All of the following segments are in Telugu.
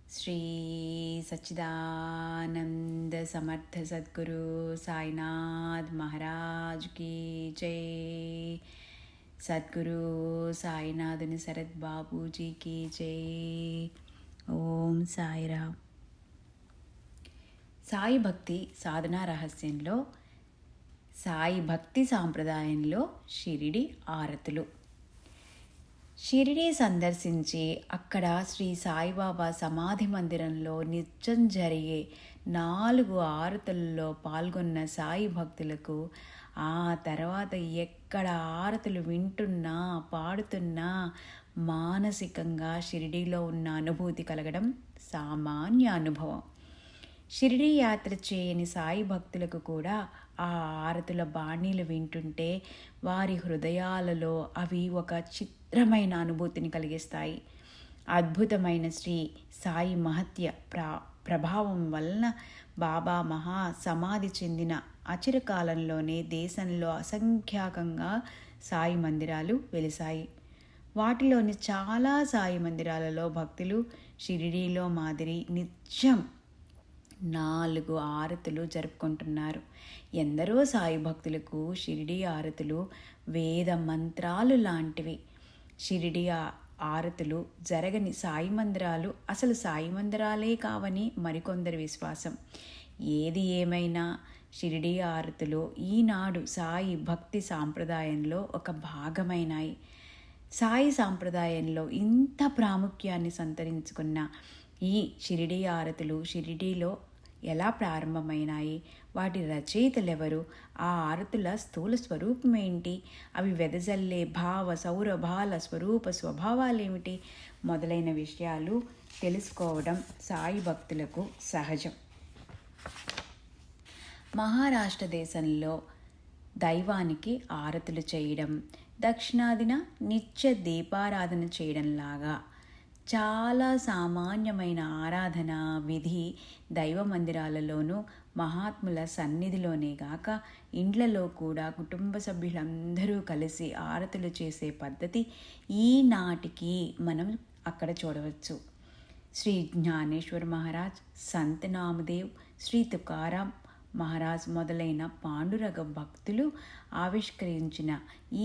శ్రీ సచ్చిదానంద సమర్థ సద్గురు సాయినాథ్ మహారాజ్ की जय। సద్గురు సాయినాథుని శరత్ బాబూజీ की जय। ఓం సాయిరామ్। సాయి భక్తి సాధనా రహస్యంలో సాయి భక్తి సాంప్రదాయంలో షిరిడి ఆరతులు। షిరిడి సందర్శించి అక్కడ శ్రీ సాయిబాబా సమాధి మందిరంలో నిత్యం జరిగే 4 ఆరతులలో పాల్గొన్న సాయి భక్తులకు ఆ తర్వాత ఎక్కడ ఆరతులు వింటున్నా పాడుతున్నా మానసికంగా షిరిడీలో ఉన్న అనుభూతి కలగడం సామాన్య అనుభవం। షిరిడీ యాత్ర చేయని సాయి భక్తులకు కూడా ఆ ఆరతుల బాణీలు వింటుంటే వారి హృదయాలలో అవి ఒక చిత్రమైన అనుభూతిని కలిగిస్తాయి। అద్భుతమైన శ్రీ సాయి మహత్య ప్రభావం వలన బాబా మహా సమాధి చెందిన అచిరకాలంలోనే దేశంలో అసంఖ్యాకంగా సాయి మందిరాలు వెలిశాయి। వాటిలోని చాలా సాయి మందిరాలలో భక్తులు షిరిడీలో మాదిరి నిత్యం 4 ఆరతులు జరుపుకుంటున్నారు। ఎందరో సాయి భక్తులకు షిరిడి ఆరతులు వేద మంత్రాలు లాంటివి। షిరిడి ఆరతులు జరగని సాయి మందిరాలు అసలు సాయి మందిరాలే కావని మరికొందరి విశ్వాసం। ఏది ఏమైనా షిరిడి ఆరతులు ఈనాడు సాయి భక్తి సాంప్రదాయంలో ఒక భాగమైనాయి। సాయి సాంప్రదాయంలో ఇంత ప్రాముఖ్యాన్ని సంతరించుకున్న ఈ షిరిడి ఆరతులు షిరిడీలో ఎలా ప్రారంభమైనాయి, వాటి రచయితలెవరు, ఆ ఆరతుల స్థూల స్వరూపం ఏంటి, అవి వెదజల్లే భావ సౌరభాల స్వరూప స్వభావాలేమిటి మొదలైన విషయాలు తెలుసుకోవడం సాయి భక్తులకు సహజం। మహారాష్ట్ర దేశంలో దైవానికి ఆరతులు చేయడం, దక్షిణాదిన నిత్య దీపారాధన చేయడంలాగా చాలా సామాన్యమైన ఆరాధన విధి దైవ మందిరాలలోనూ మహాత్ముల సన్నిధిలోనే గాక ఇండ్లలో కూడా కుటుంబ సభ్యులందరూ కలిసి ఆరతులు చేసే పద్ధతి ఈనాటికి మనం అక్కడ చూడవచ్చు। శ్రీ జ్ఞానేశ్వర్ మహారాజ్, సంత్ నామదేవ్, శ్రీ తుకారాం మహారాజ్ మొదలైన పాండురగ భక్తులు ఆవిష్కరించిన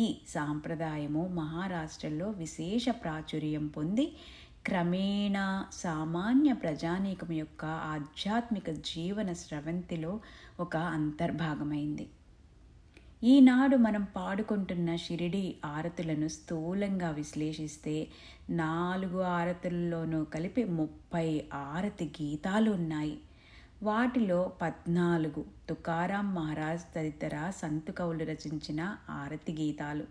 ఈ సాంప్రదాయము మహారాష్ట్రలో విశేష ప్రాచుర్యం పొంది క్రమేణా సామాన్య ప్రజానీకం యొక్క ఆధ్యాత్మిక జీవన స్రవంతిలో ఒక అంతర్భాగమైంది। ఈనాడు మనం పాడుకుంటున్న షిరిడి ఆరతులను స్థూలంగా విశ్లేషిస్తే 4 ఆరతుల్లోనూ కలిపి 30 ఆరతి గీతాలు ఉన్నాయి। వాటిలో 14 తుకారాం మహారాజ్ తదితర సంతు కవులు రచించిన ఆరతి గీతాలు,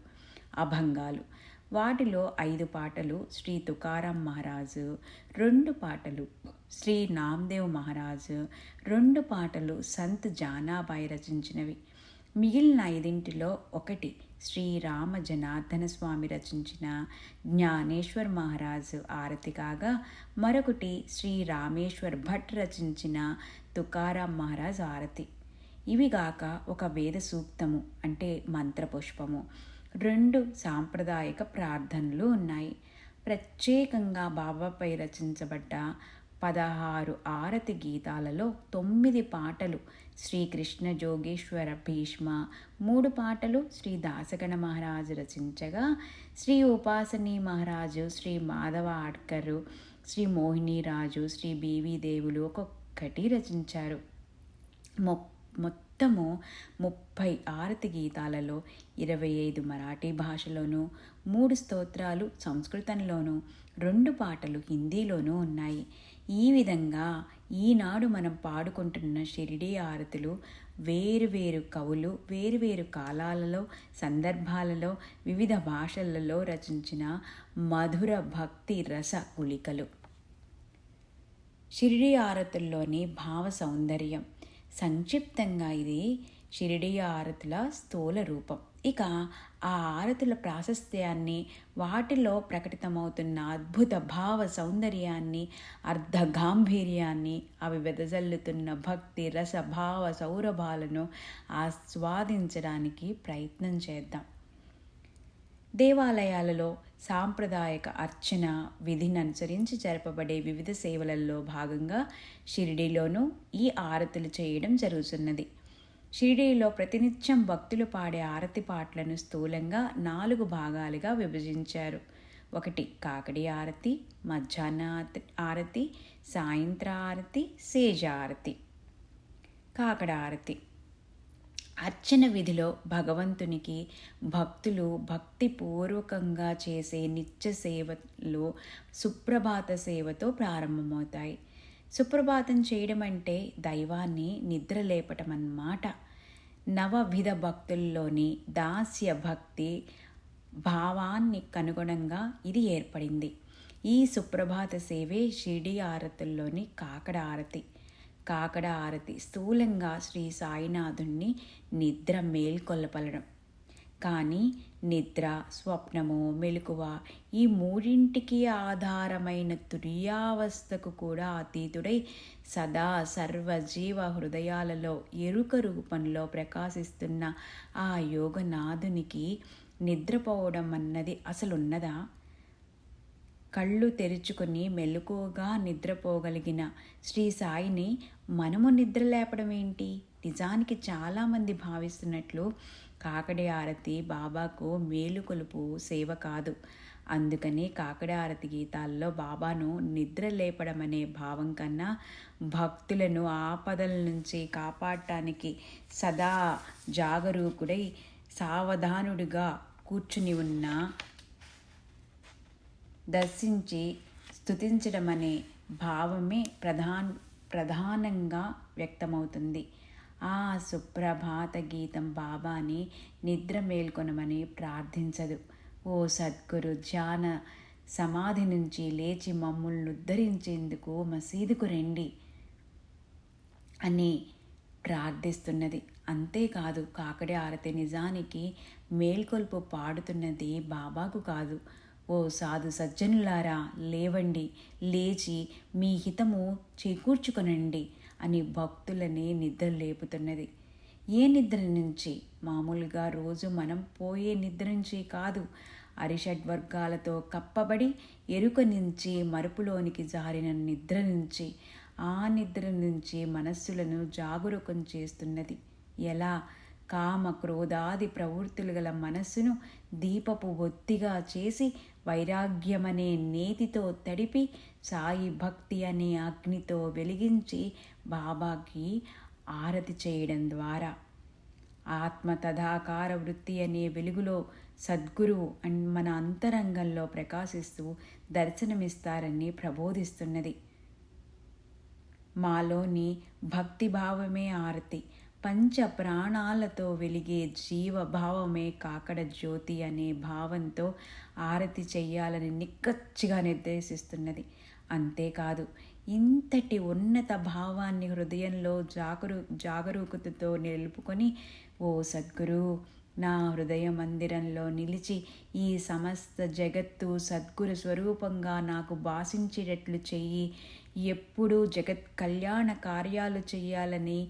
అభంగాలు। వాటిలో 5 పాటలు శ్రీ తుకారాం మహారాజు, 2 పాటలు శ్రీ నామదేవ్ మహారాజు, 2 పాటలు సంత్ జానాబాయి రచించినవి। మిగిలిన 5 ఒకటి శ్రీ రామ జనార్దన స్వామి రచించిన జ్ఞానేశ్వర్ మహారాజు ఆరతి కాగా మరొకటి శ్రీ రామేశ్వర్ భట్ రచించిన తుకారాం మహారాజ్ ఆరతి। ఇవిగాక ఒక వేద సూక్తము అంటే మంత్రపుష్పము, 2 సాంప్రదాయక ప్రార్థనలు ఉన్నాయి। ప్రత్యేకంగా బాబాపై రచించబడ్డ 16 ఆరతి గీతాలలో 9 పాటలు శ్రీకృష్ణ జోగేశ్వర భీష్మ, 3 పాటలు శ్రీ దాసగణ మహారాజు రచించగా శ్రీ ఉపాసనీ మహారాజు, శ్రీ మాధవ ఆడ్కరు, శ్రీ మోహినీరాజు, శ్రీ బీవీ దేవులు ఒక్కొక్కటి రచించారు। మొత్తము 30 ఆరతి గీతాలలో 25 మరాఠీ భాషలోనూ, 3 స్తోత్రాలు సంస్కృతంలోనూ, 2 పాటలు హిందీలోనూ ఉన్నాయి। ఈ విధంగా ఈనాడు మనం పాడుకుంటున్న షిరిడి ఆరతులు వేరువేరు కవులు వేరువేరు కాలాలలో సందర్భాలలో వివిధ భాషలలో రచించిన మధుర భక్తి రస గుళికలు। షిరిడి ఆరతుల్లోని భావ సౌందర్యం సంక్షిప్తంగా ఇది షిరిడి ఆరతుల స్థూల రూపం। ఇక ఆ ఆరతుల ప్రాశస్త్యాన్ని, వాటిలో ప్రకటితమవుతున్న అద్భుత భావ సౌందర్యాన్ని, అర్ధ గాంభీర్యాన్ని, అవి వెదజల్లుతున్న భక్తి రస భావ సౌరభాలను ఆస్వాదించడానికి ప్రయత్నం చేద్దాం। దేవాలయాలలో సాంప్రదాయక అర్చన విధిని అనుసరించి జరపబడే వివిధ సేవలలో భాగంగా షిరిడీలోనూ ఈ ఆరతులు చేయడం జరుగుతున్నది. షిరిడీలో ప్రతినిత్యం భక్తులు పాడే ఆరతి పాటలను స్థూలంగా 4 భాగాలుగా విభజించారు. 1 కాకడి ఆరతి, మధ్యాహ్న ఆరతి, సాయంత్ర ఆరతి, సేజ ఆరతి. కాకడ ఆరతి అర్చన విధిలో భగవంతునికి భక్తులు భక్తిపూర్వకంగా చేసే నిత్య సేవలో సుప్రభాత సేవతో ప్రారంభమవుతాయి. సుప్రభాతం చేయడం అంటే దైవాన్ని నిద్రలేపటం అన్నమాట. నవవిధ భక్తుల్లోని దాస్య భక్తి భావాన్ని కనుగుణంగా ఇది ఏర్పడింది. ఈ సుప్రభాత సేవే షిరిడీ ఆరతుల్లోని కాకడ ఆరతి. కాకడ ఆరతి స్థూలంగా శ్రీ సాయినాథుణ్ణి నిద్ర మేల్కొల్పలడం. కానీ నిద్ర, స్వప్నము, మెలకువ ఈ మూడింటికి ఆధారమైన తుర్యావస్థకు కూడా అతీతుడై సదా సర్వజీవ హృదయాలలో ఎరుక రూపంలో ప్రకాశిస్తున్న ఆ యోగనాథునికి నిద్రపోవడం అన్నది అసలున్నదా? కళ్ళు తెరుచుకొని మెలకువగా నిద్రపోగలిగిన శ్రీ సాయిని మనము నిద్రలేపడం ఏంటి? నిజానికి చాలామంది భావిస్తున్నట్లు కాకడి ఆరతి బాబాకు మేలుకొలుపు సేవ కాదు. అందుకని కాకడి ఆరతి గీతాల్లో బాబాను నిద్ర లేపడం అనే భావం కన్నా భక్తులను ఆపదల నుంచి కాపాడటానికి సదా జాగరూకుడై సావధానుడిగా కూర్చుని ఉన్న దర్శించి స్తుతించడం అనే భావమే ప్రధానంగా వ్యక్తమవుతుంది. ఆ సుప్రభాత గీతం బాబాని నిద్ర మేల్కొనమని ప్రార్థించదు. ఓ సద్గురు, ధ్యాన సమాధి నుంచి లేచి మమ్ములను ఉద్ధరించేందుకు మసీదుకు రండి అని ప్రార్థిస్తున్నది. అంతేకాదు, కాకడి ఆరతి నిజానికి మేల్కొల్పు పాడుతున్నది బాబాకు కాదు. ఓ సాధు సజ్జనులారా, లేవండి, లేచి మీ హితము చేకూర్చుకొనండి అని భక్తులని నిద్ర లేపుతున్నది. ఏ నిద్ర నుంచి? మామూలుగా రోజు మనం పోయే నిద్ర నుంచి కాదు. అరిషడ్వర్గాలతో కప్పబడి ఎరుక నుంచి మరుపులోనికి జారిన నిద్ర నుంచి. ఆ నిద్ర నుంచి మనస్సులను జాగరూకం చేస్తున్నది. ఎలా? కామ క్రోధాది ప్రవృత్తులు గల మనస్సును దీపపు ఒత్తిగా చేసి వైరాగ్యమనే నేతితో తడిపి సాయి భక్తి అనే అగ్నితో వెలిగించి బాబాకి ఆరతి చేయడం ద్వారా ఆత్మ తదాకార వృత్తి అనే వెలుగులో సద్గురువు మన అంతరంగంలో ప్రకాశిస్తూ దర్శనమిస్తారని ప్రబోధిస్తున్నది. మాలోని భక్తిభావమే ఆరతి. పంచ ప్రాణాలతో వెలిగే జీవభావమే కాకడ జ్యోతి అనే భావంతో ఆరతి చెయ్యాలని నిక్కచ్చిగా నిర్దేశిస్తున్నది. అంతేకాదు, ఇంతటి ఉన్నత భావాన్ని హృదయంలో జాగరూకతతో నిలుపుకొని, ఓ సద్గురు, నా హృదయ మందిరంలో నిలిచి ఈ సమస్త జగత్తు సద్గురు స్వరూపంగా నాకు భాషించేటట్లు చెయ్యి, ఎప్పుడూ జగత్ కళ్యాణ కార్యాలు చెయ్యాలని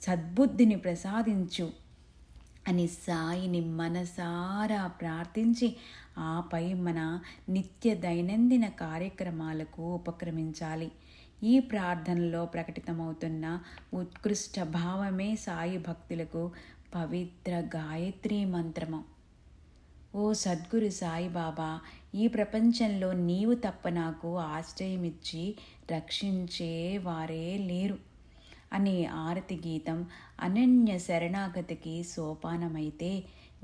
సద్బుద్ధిని ప్రసాదించు అని సాయిని మనసారా ప్రార్థించి ఆపై మన నిత్య దైనందిన కార్యక్రమాలకు ఉపక్రమించాలి. ఈ ప్రార్థనలో ప్రకటితమవుతున్న ఉత్కృష్ట భావమే సాయి భక్తులకు పవిత్ర గాయత్రీ మంత్రము. ఓ సద్గురు సాయిబాబా, ఈ ప్రపంచంలో నీవు తప్ప నాకు ఆశ్రయమిచ్చి రక్షించే వారే లేరు అనే ఆరతి గీతం అనన్య శరణాగతికి సోపానమైతే,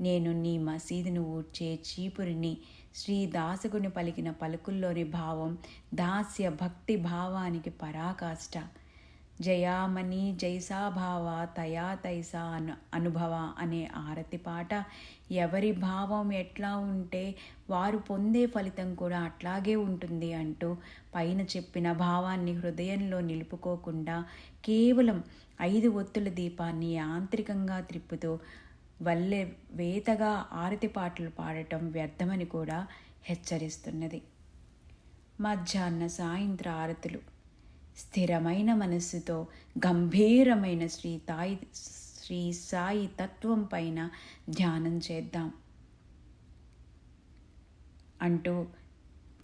నేను నీ మసీదును ఊడ్చే చీపురిని శ్రీదాసగుని పలికిన పలుకుల్లోని భావం దాస్య భక్తి భావానికి పరాకాష్ట. జయామణి జైసాభావ తయా తైసా అనుభవ అనే ఆరతి పాట ఎవరి భావం ఎట్లా ఉంటే వారు పొందే ఫలితం కూడా అట్లాగే ఉంటుంది అంటూ పైన చెప్పిన భావాన్ని హృదయంలో నిలుపుకోకుండా కేవలం 5 ఒత్తుల దీపాన్ని యాంత్రికంగా త్రిప్పుతూ వల్లె వేతగా ఆరతి పాటలు పాడటం వ్యర్థమని కూడా హెచ్చరిస్తున్నది. మధ్యాహ్న సాయంత్ర ఆరతులు స్థిరమైన మనస్సుతో గంభీరమైన శ్రీ సాయి తత్వం పైన ధ్యానం చేద్దాం. అంటూ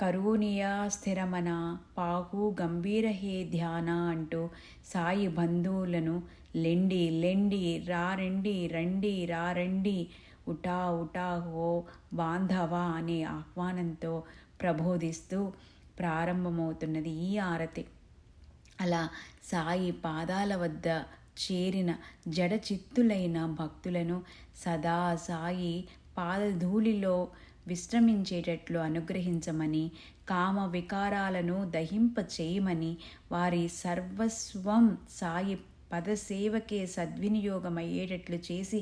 కరుణియా స్థిరమన పాకు గంభీర హే ధ్యాన అంటూ సాయి బంధువులను లెండి లెండి రారండి రండి రారండి ఉటా ఉటా హో బాంధవా అనే ఆహ్వానంతో ప్రబోధిస్తూ ప్రారంభమవుతున్నది ఈ ఆరతి. అలా సాయి పాదాల వద్ద చేరిన జడచిత్తులైన భక్తులను సదా సాయి పాదధూళిలో విశ్రమించేటట్లు అనుగ్రహించమని, కామ వికారాలను దహింప చేయమని, వారి సర్వస్వం సాయి పదసేవకే సద్వినియోగమయ్యేటట్లు చేసి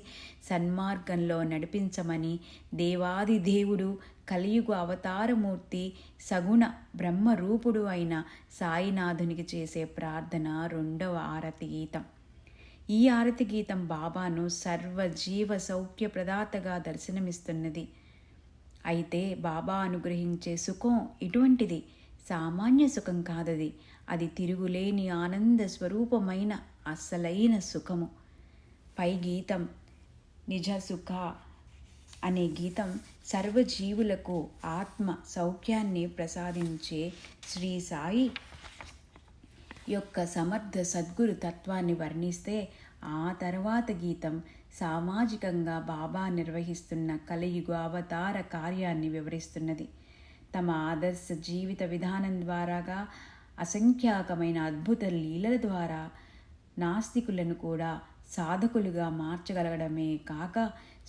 సన్మార్గంలో నడిపించమని దేవాది దేవుడు కలియుగ అవతారమూర్తి సగుణ బ్రహ్మరూపుడు అయిన సాయినాథునికి చేసే ప్రార్థన రెండవ ఆరతి గీతం. ఈ ఆరతి గీతం బాబాను సర్వజీవ సౌఖ్య ప్రదాతగా దర్శనమిస్తున్నది. అయితే బాబా అనుగ్రహించే సుఖం ఇటువంటిది, సామాన్య సుఖం కాదది. అది తిరుగులేని ఆనంద స్వరూపమైన అసలైన సుఖము. పై గీతం నిజ సుఖ అనే గీతం సర్వజీవులకు ఆత్మ సౌఖ్యాన్ని ప్రసాదించే శ్రీ సాయి యొక్క సమర్థ సద్గురు తత్వాన్ని వర్ణిస్తే, ఆ తర్వాత గీతం సామాజికంగా బాబా నిర్వహిస్తున్న కలియుగ అవతార కార్యాన్ని వివరిస్తున్నది. తమ ఆదర్శ జీవిత విధానం ద్వారాగా అసంఖ్యాకమైన అద్భుత లీలల ద్వారా నాస్తికులను కూడా సాధకులుగా మార్చగలగడమే కాక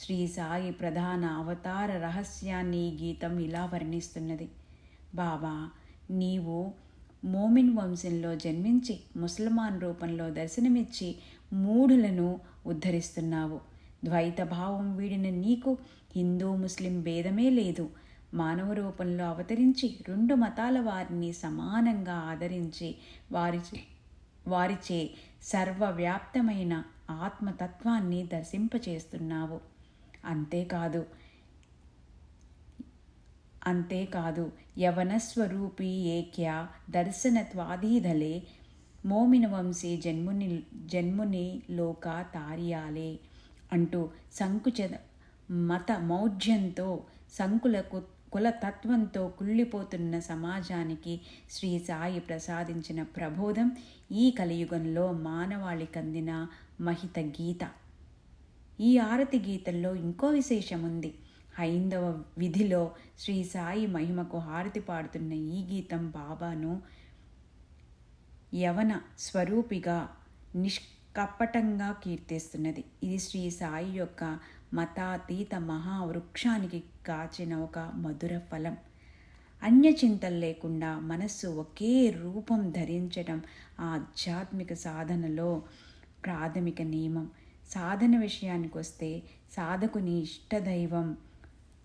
శ్రీ సాయి ప్రధాన అవతార రహస్యాన్ని ఈ గీతం ఇలా వర్ణిస్తున్నది. బాబా, నీవు మోమిన్ వంశంలో జన్మించి ముసల్మాన్ రూపంలో దర్శనమిచ్చి మూఢులను ఉద్ధరిస్తున్నావు. ద్వైత భావం వీడిన నీకు హిందూ ముస్లిం భేదమే లేదు. మానవ రూపంలో అవతరించి రెండు మతాల వారిని సమానంగా ఆదరించి వారిచే సర్వవ్యాప్తమైన ఆత్మతత్వాన్ని దర్శింపచేస్తున్నావు. అంతేకాదు యవనస్వరూపీ ఏక్య దర్శనత్వాదీధలే మోమిన వంశీ జన్ముని లోక తారియాలే అంటూ సంకుచ మత మౌఢ్యంతో కులతత్వంతో కుళ్ళిపోతున్న సమాజానికి శ్రీ సాయి ప్రసాదించిన ప్రబోధం ఈ కలియుగంలో మానవాళికందిన మహిత గీత. ఈ ఆరతి గీతంలో ఇంకో విశేషం ఉంది. హైందవ విధిలో శ్రీ సాయి మహిమకు హారతి పాడుతున్న ఈ గీతం బాబాను యవన స్వరూపిగా నిష్కపటంగా కీర్తిస్తున్నది. ఇది శ్రీ సాయి యొక్క మతాతీత మహావృక్షానికి కాచిన ఒక మధుర ఫలం. అన్యచింతలు లేకుండా మనస్సు ఒకే రూపం ధరించడం ఆధ్యాత్మిక సాధనలో ప్రాథమిక నియమం. సాధన విషయానికి వస్తే సాధకుని ఇష్టదైవం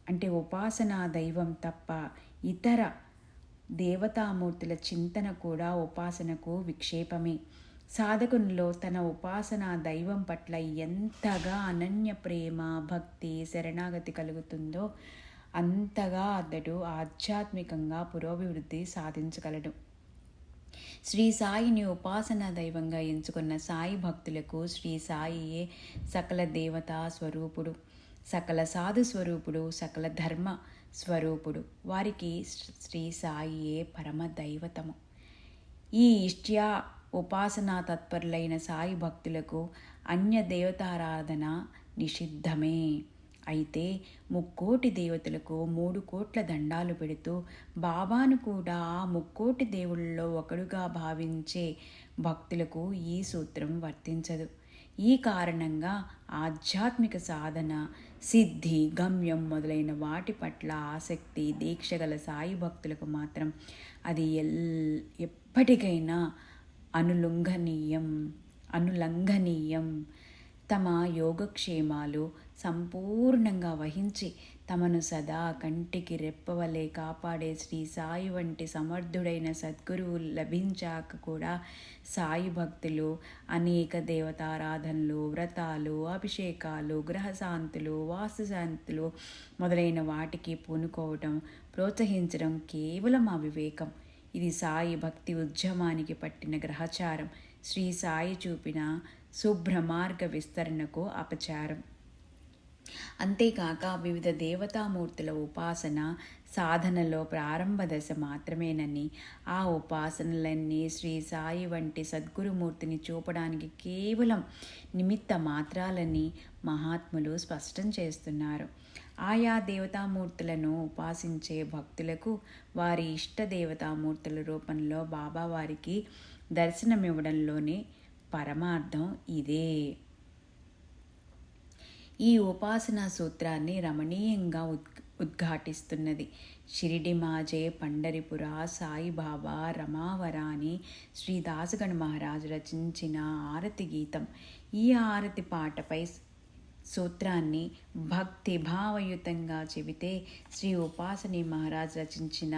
అంటే ఉపాసనా దైవం తప్ప ఇతర దేవతామూర్తుల చింతన కూడా ఉపాసనకు విక్షేపమే. సాధకునిలో తన ఉపాసనా దైవం పట్ల ఎంతగా అనన్య ప్రేమ, భక్తి, శరణాగతి కలుగుతుందో అంతగా అతడు ఆధ్యాత్మికంగా పురోభివృద్ధి సాధించగలడు. శ్రీ సాయిని ఉపాసనా దైవంగా ఎంచుకున్న సాయి భక్తులకు శ్రీ సాయియే సకల దేవతా స్వరూపుడు, సకల సాధు స్వరూపుడు, సకల ధర్మ స్వరూపుడు. వారికి శ్రీ సాయియే పరమ దైవతము. ఈ ఇష్ట్యా ఉపాసనా తత్పరులైన సాయి భక్తులకు అన్య దేవతారాధన నిషిద్ధమే. అయితే 3,000,000 దేవతలకు 3 కోట్ల దండాలు పెడుతూ బాబాను కూడా ఆ 3,000,000 దేవుళ్ళలో ఒకడుగా భావించే భక్తులకు ఈ సూత్రం వర్తించదు. ఈ కారణంగా ఆధ్యాత్మిక సాధన, సిద్ధి, గమ్యం మొదలైన వాటి పట్ల ఆసక్తి, దీక్ష గల సాయి భక్తులకు మాత్రం అది ఎప్పటికైనా అనులంఘనీయం. తమ యోగక్షేమాలు సంపూర్ణంగా వహించి తమను సదా కంటికి రెప్పవలే కాపాడే శ్రీ సాయి వంటి సమర్థుడైన సద్గురువు లభించాక కూడా సాయి భక్తులు అనేక దేవతారాధనలు, వ్రతాలు, అభిషేకాలు, గ్రహశాంతులు, వాస్తుశాంతులు మొదలైన వాటికి పూనుకోవటం, ప్రోత్సహించడం కేవలం అవివేకం. ఇది సాయి భక్తి ఉద్యమానికి పట్టిన గ్రహచారం, శ్రీ సాయి చూపిన శుభ్ర మార్గ విస్తరణకు అపచారం. అంతేకాక వివిధ దేవతామూర్తుల ఉపాసన సాధనలో ప్రారంభ దశ మాత్రమేనని, ఆ ఉపాసనలన్నీ శ్రీ సాయి వంటి సద్గురుమూర్తిని చూపడానికి కేవలం నిమిత్త మాత్రాలని మహాత్ములు స్పష్టం చేస్తున్నారు. ఆయా దేవతామూర్తులను ఉపాసించే భక్తులకు వారి ఇష్ట దేవతామూర్తుల రూపంలో బాబావారికి దర్శనమివ్వడంలోనే పరమార్థం ఇదే. ఈ ఉపాసనా సూత్రాన్ని రమణీయంగా ఉద్ఘాటిస్తున్నది షిరిడి మాజే పండరిపుర సాయిబాబా రమావరాని శ్రీ దాసగణ మహారాజు రచించిన ఆరతి గీతం. ఈ ఆరతి పాటపై సూత్రాన్ని భక్తిభావయుతంగా చెబితే శ్రీ ఉపాసని మహారాజ్ రచించిన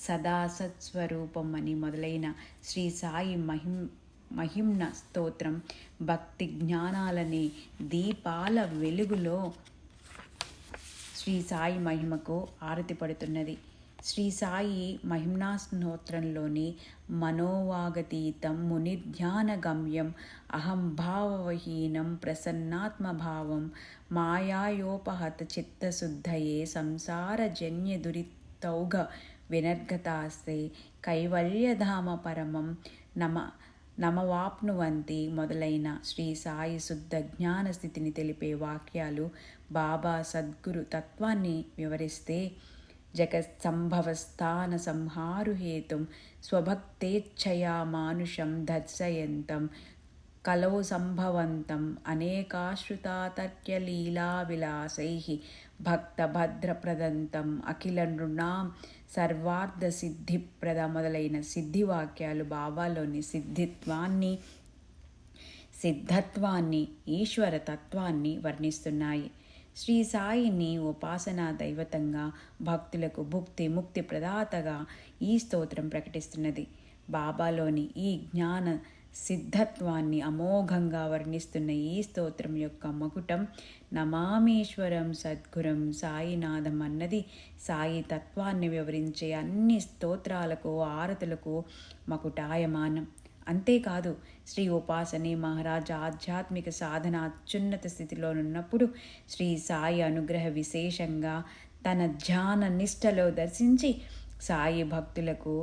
సదా సత్స్వరూపం అని మొదలైన శ్రీ సాయి మహిమ్న స్తోత్రం భక్తి జ్ఞానాలనే దీపాల వెలుగులో శ్రీ సాయి మహిమకు ఆరతి పడుతున్నది. శ్రీ సాయి మహిమ్నా స్తోత్రంలోని మనోవాగతీతం మునిధ్యానగమ్యం అహంభావహీనం ప్రసన్నాత్మభావం మాయాయోపహత చిత్తశుద్ధయే సంసారజన్య దురితౌఘ వినర్గతాస్తే కైవల్యధామ పరమం నమవాప్నువంతి మొదలైన శ్రీ సాయి శుద్ధ జ్ఞాన స్థితిని తెలిపే వాక్యాలు బాబా సద్గురు తత్వాన్ని వివరిస్తే, జగత్సంభవస్థాన సంహారుహేతుం స్వభక్తేచ్ఛయా మానుషం దర్శయంతం కలౌ సంభవంతం అనేకాశ్రుతాతర్క్యలీలావిలాసైః భక్తభద్రప్రదంతం అఖిల నృణాం సర్వార్థసిద్ధిప్రద మొదలైన సిద్ధివాక్యాలు బాబాలోని సిద్ధత్వాన్ని ఈశ్వర తత్వాన్ని వర్ణిస్తున్నాయి. శ్రీ సాయిని ఉపాసనా దైవతంగా, భక్తులకు భుక్తి ముక్తి ప్రదాతగా ఈ స్తోత్రం ప్రకటిస్తున్నది. బాబాలోని ఈ జ్ఞాన సిద్ధత్వాన్ని అమోఘంగా వర్ణిస్తున్న ఈ స్తోత్రం యొక్క మకుటం నమామీశ్వరం సద్గురం సాయినాథం అన్నది సాయి తత్వాన్ని వివరించే అన్ని స్తోత్రాలకు ఆరతులకు మకుటాయమానం. అంతేకాదు, శ్రీ ఉపాసని మహారాజ్ ఆధ్యాత్మిక సాధన అత్యున్నత స్థితిలోనున్నప్పుడు శ్రీ సాయి అనుగ్రహ విశేషంగా తన ధ్యాన నిష్టలో దర్శించి సాయి భక్తులకు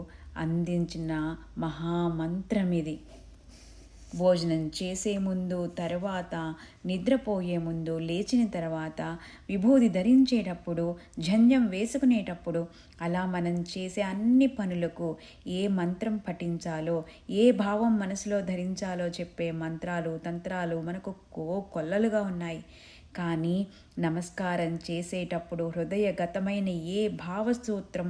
అందించిన మహామంత్రమిది. భోజనం చేసే ముందు, తర్వాత, నిద్రపోయే ముందు, లేచిన తర్వాత, విభూది ధరించేటప్పుడు, జంధ్యం వేసుకునేటప్పుడు, అలా మనం చేసే అన్ని పనులకు ఏ మంత్రం పఠించాలో, ఏ భావం మనసులో ధరించాలో చెప్పే మంత్రాలు, తంత్రాలు మనకు కొల్లలుగా ఉన్నాయి. కానీ నమస్కారం చేసేటప్పుడు హృదయగతమైన ఏ భావసూత్రం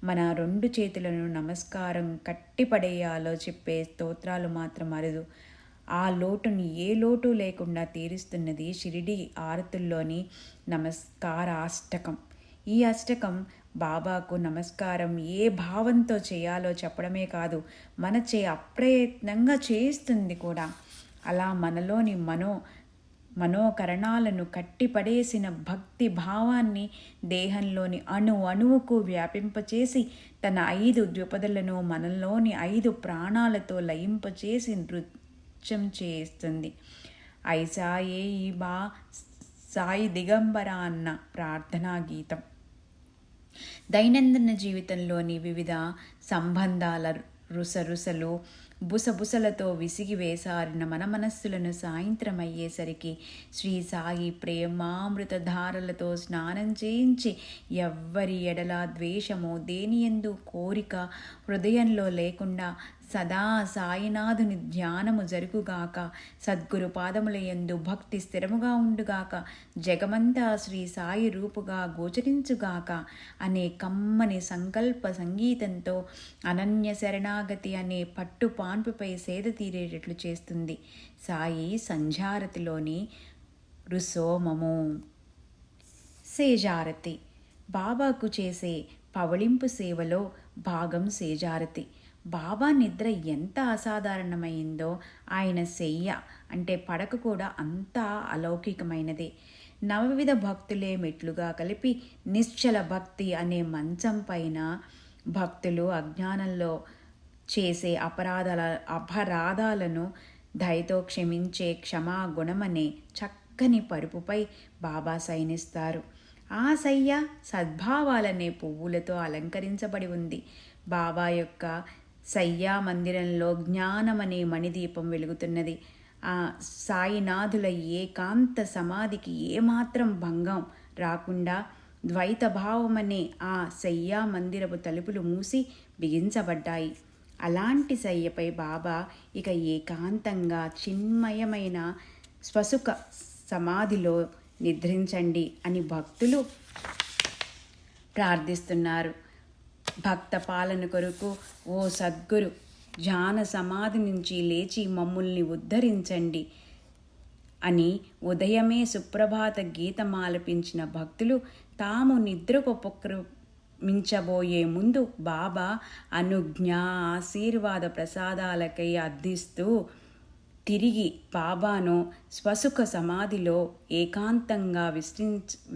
మన 2 చేతులను నమస్కారం కట్టిపడేయాలో చెప్పే స్తోత్రాలు మాత్రం అరుదు. ఆ లోటుని ఏ లోటు లేకుండా తీరుస్తున్నది షిరిడి ఆరతుల్లోని నమస్కారాష్టకం. ఈ అష్టకం బాబాకు నమస్కారం ఏ భావంతో చేయాలో చెప్పడమే కాదు, మనచే అప్రయత్నంగా చేయిస్తుంది కూడా. అలా మనలోని మనోకరణాలను కట్టిపడేసిన భక్తి భావాన్ని దేహంలోని అణువుకు వ్యాపింపచేసి తన 5 ద్విపదలను మనలోని 5 ప్రాణాలతో లయింపచేసి నృత్యం చేస్తుంది. ఐసాయే ఈ బా సాయి దిగంబర అన్న ప్రార్థనా గీతం దైనందిన జీవితంలోని వివిధ సంబంధాల రుసరుసలు బుసబుసలతో విసిగి వేసారిన మన మనస్సులను సాయంత్రం అయ్యేసరికి శ్రీ సాయి ప్రేమామృతధారలతో స్నానం చేయించి ఎవ్వరి ఎడల ద్వేషము, దేనియందు కోరిక హృదయంలో లేకుండా సదా సాయినాథుని ధ్యానము జరుగుగాక, సద్గురు పాదములయందు భక్తి స్థిరముగా ఉండుగాక, జగమంతా శ్రీ సాయి రూపుగా గోచరించుగాక అనే కమ్మని సంకల్ప సంగీతంతో అనన్య శరణాగతి అనే పట్టు పాన్పుపై సేద తీరేటట్లు చేస్తుంది సాయి సంధ్యారతిలోని రుసోమము. సేజారతి బాబాకు చేసే పవళింపు సేవలో భాగం సేజారతి. బాబా నిద్ర ఎంత అసాధారణమైందో ఆయన శయ్య అంటే పడక కూడా అంతా అలౌకికమైనదే. 9 భక్తులే మెట్లుగా కలిపి నిశ్చల భక్తి అనే మంచం పైన భక్తులు అజ్ఞానంలో చేసే అపరాధాలను దయతో క్షమించే క్షమాగుణమనే చక్కని పరుపుపై బాబా శయనిస్తారు. ఆ శయ్య సద్భావాలనే పువ్వులతో అలంకరించబడి ఉంది. బాబా యొక్క శయ్యా మందిరంలో జ్ఞానమనే మణిదీపం వెలుగుతున్నది. ఆ సాయినాథుల ఏకాంత సమాధికి ఏమాత్రం భంగం రాకుండా ద్వైత భావమనే ఆ శయ్యా మందిరపు తలుపులు మూసి బిగించబడ్డాయి. అలాంటి శయ్యపై బాబా ఇక ఏకాంతంగా చిన్మయమైన స్వసుఖ సమాధిలో నిద్రించండి అని భక్తులు ప్రార్థిస్తున్నారు. భక్త పాలన కొరకు ఓ సద్గురు ధ్యాన సమాధి నుంచి లేచి మమ్ముల్ని ఉద్ధరించండి అని ఉదయమే సుప్రభాత గీతమాలపించిన భక్తులు తాము నిద్రకు ఉపక్రమించబోయే ముందు బాబా అనుజ్ఞ ఆశీర్వాద ప్రసాదాలకై అర్థిస్తూ తిరిగి బాబాను స్వసుఖ సమాధిలో ఏకాంతంగా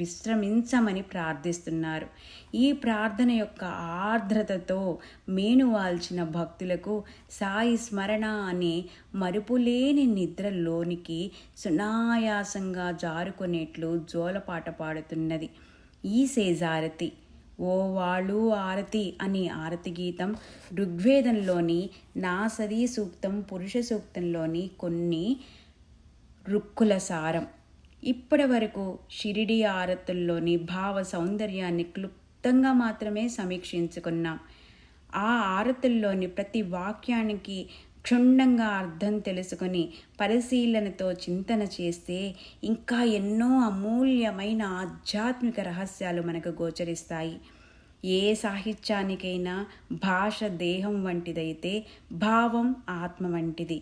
విశ్రమించమని ప్రార్థిస్తున్నారు. ఈ ప్రార్థన యొక్క ఆర్ద్రతతో మేనువాల్చిన భక్తులకు సాయి స్మరణ అనే మరుపులేని నిద్రలోనికి సునాయాసంగా జారుకునేట్లు జోలపాట పాడుతున్నది ఈ సేజారతి. ఓ వాళ్ళు ఆరతి అనే ఆరతి గీతం ఋగ్వేదంలోని నాసదీ సూక్తం, పురుష సూక్తంలోని కొన్ని రుక్కుల సారం. ఇప్పటి వరకు షిరిడి ఆరతుల్లోని భావ సౌందర్యాన్ని క్లుప్తంగా మాత్రమే సమీక్షించుకున్నాం. ఆ ఆరతుల్లోని ప్రతి వాక్యానికి క్షుణ్ణంగా అర్థం తెలుసుకొని పరిశీలనతో చింతన చేస్తే ఇంకా ఎన్నో అమూల్యమైన ఆధ్యాత్మిక రహస్యాలు మనకు గోచరిస్తాయి. ఏ సాహిత్యానికైనా భాష దేహం వంటిదైతే భావం ఆత్మ వంటిది.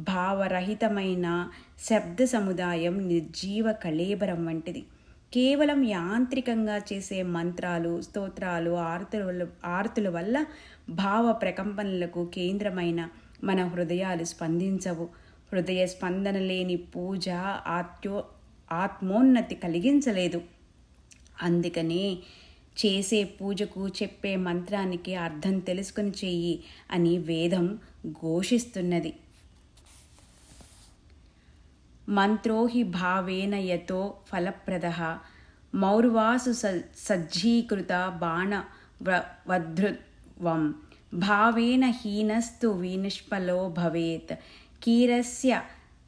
భావరహితమైన శబ్ద సముదాయం నిర్జీవ కళేబరం వంటిది. కేవలం యాంత్రికంగా చేసే మంత్రాలు, స్తోత్రాలు, ఆరతుల వల్ల భావ ప్రకంపనలకు కేంద్రమైన మన హృదయాలు స్పందించవు. హృదయ స్పందన లేని పూజ ఆత్మోన్నతి కలిగించలేదు. అందుకనే చేసే పూజకు, చెప్పే మంత్రానికి అర్థం తెలుసుకుని చెయ్యి అని వేదం ఘోషిస్తున్నది. మంత్రోహి భావేన యతో ఫలప్రదః మౌర్వాసు సజ్జీకృత బాణ వధృవం భావేన హీనస్తు వినిష్ఫలో భవేత్ కీరస్య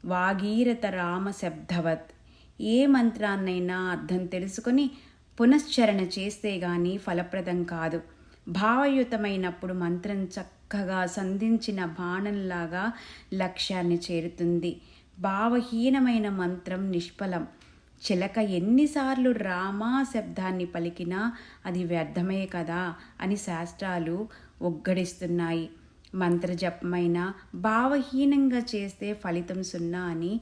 వాగీరత రామ శబ్దవత్. ఏ మంత్రాన్నైనా అర్థం తెలుసుకొని పునశ్చరణ చేస్తే గాని ఫలప్రదం కాదు. భావయుతమైనప్పుడు మంత్రం చక్కగా సంధించిన బాణంలాగా లక్ష్యాన్ని చేరుతుంది. భావహీనమైన మంత్రం నిష్ఫలం. చిలక ఎన్నిసార్లు రామా శబ్దాన్ని పలికినా అది వ్యర్థమే కదా అని శాస్త్రాలు ఒగ్గడిస్తున్నాయి. మంత్రజపమైన భావహీనంగా చేస్తే ఫలితం సున్నా అని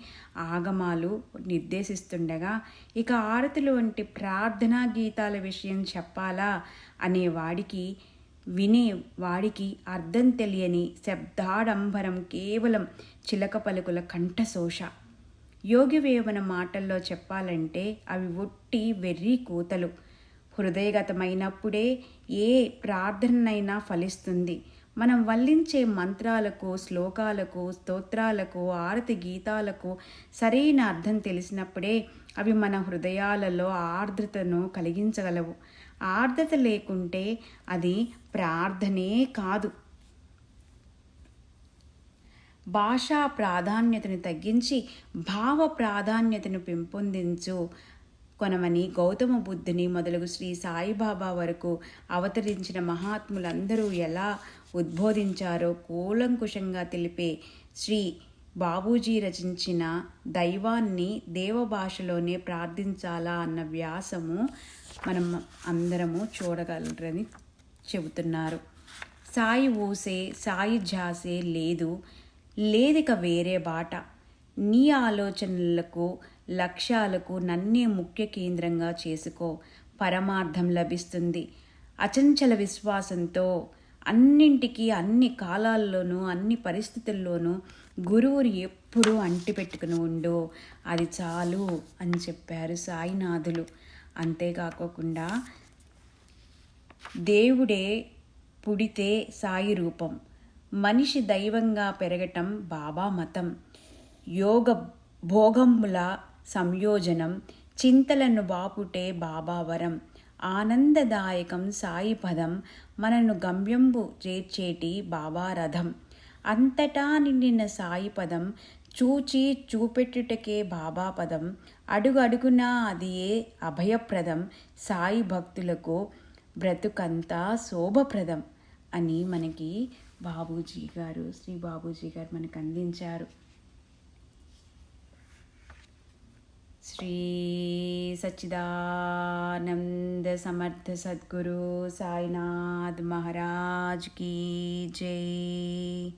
ఆగమాలు నిర్దేశిస్తుండగా ఇక ఆరతులు వంటి ప్రార్థనా గీతాల విషయం చెప్పాలా అనేవాడికి, వినేవాడికి అర్థం తెలియని శబ్దాడంబరం కేవలం చిలక పలుకుల కంఠశోష. యోగివేమన మాటల్లో చెప్పాలంటే అవి ఒట్టి వెర్రి కూతలు. హృదయగతమైనప్పుడే ఏ ప్రార్థనైనా ఫలిస్తుంది. మనం వల్లించే మంత్రాలకు, శ్లోకాలకు, స్తోత్రాలకు, ఆరతి గీతాలకు సరైన అర్థం తెలిసినప్పుడే అవి మన హృదయాలలో ఆర్ద్రతను కలిగించగలవు. ఆర్ద్రత లేకుంటే అది ప్రార్థనే కాదు. భాషా ప్రాధాన్యతను తగ్గించి భావ ప్రాధాన్యతను పెంపొందించు కొనమని గౌతమ బుద్ధుని మొదలుగు శ్రీ సాయిబాబా వరకు అవతరించిన మహాత్ములందరూ ఎలా ఉద్బోధించారో కూలంకుషంగా తెలిపే శ్రీ బాబూజీ రచించిన దైవాన్ని దేవభాషలోనే ప్రార్థించాలా అన్న వ్యాసము మనం అందరము చూడగలరని చెబుతున్నారు. సాయి ఊసే, సాయి ఝాసే లేదిక వేరే బాట. నీ ఆలోచనలకు, లక్ష్యాలకు నన్నే ముఖ్య కేంద్రంగా చేసుకో. పరమార్థం లభిస్తుంది. అచంచల విశ్వాసంతో అన్నింటికీ, అన్ని కాలాల్లోనూ, అన్ని పరిస్థితుల్లోనూ గురువుని ఎప్పుడూ అంటిపెట్టుకుని ఉండు, అది చాలు అని చెప్పారు సాయినాథులు. అంతేకాకుండా దేవుడే పుడితే సాయి రూపం, మనిషి దైవంగా పెరగటం బాబా మతం, యోగ భోగముల సంయోజనం చింతలను బాపుటే బాబావరం ఆనందదాయకం సాయి పదం మనను గమ్యంబు చేర్చేటి బాబారథం అంతటా నిండిన సాయి పదం చూచి చూపెట్టుటకే బాబా పదం అడుగు అడుగునా అది ఏ అభయప్రదం సాయి భక్తులకు బ్రతుకంతా శోభప్రదం అని మనకి బాబూజీ గారు శ్రీ బాబూజీ గారు మనకు అందించారు. శ్రీ సచ్చిదానంద సమర్థ సద్గురు సాయినాథ్ మహారాజ్ కీ జై.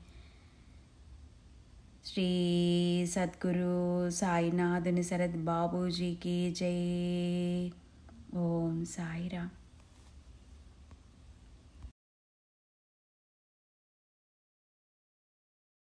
శ్రీ సద్గురు సాయినాథుని శరత్ బాబూజీకి జై. ఓం సాయిరామ్.